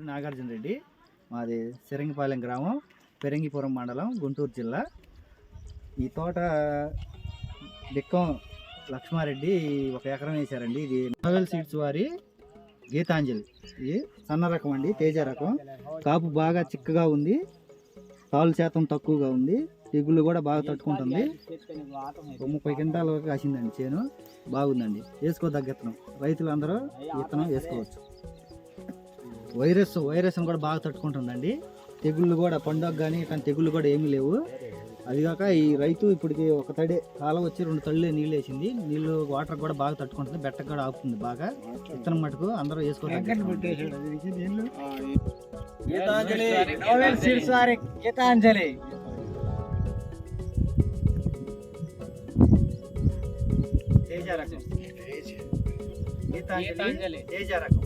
నాగార్జున రెడ్డి, మాది సిరంగిపాలెం గ్రామం, పెరంగిపురం మండలం, గుంటూరు జిల్లా. ఈ తోట బిక్కం లక్ష్మారెడ్డి 1 ఎకరం వేశారండి. ఇది నోవెల్ సీడ్స్ వారి గీతాంజలి. ఇది సన్న రకం అండి, తేజ రకం. కాపు బాగా చిక్కగా ఉంది, తాలు శాతం తక్కువగా ఉంది, తెగుళ్ళు కూడా బాగా తట్టుకుంటుంది. 30 క్వింటాల వరకు కాసిందండి చేను. బాగుందండి, వేసుకోదగ్గ విత్తనం. రైతులు అందరూ విత్తనం వేసుకోవచ్చు. వైరస్ని కూడా బాగా తట్టుకుంటుందండి. తెగుళ్ళు కూడా పండుగ కానీ ఇట్లాంటి తెగుళ్ళు కూడా ఏమీ లేవు. అదిగాక ఈ రైతు ఇప్పటికి ఒక తడి కాలం వచ్చి 2 తళ్ళే నీళ్ళు వేసింది. నీళ్ళు వాటర్ కూడా బాగా తట్టుకుంటుంది, బెట్టకు కూడా ఆపుతుంది బాగా. విత్తనం మటుకు అందరూ వేసుకోవాలి. గీతాంజలి తేజ రకం.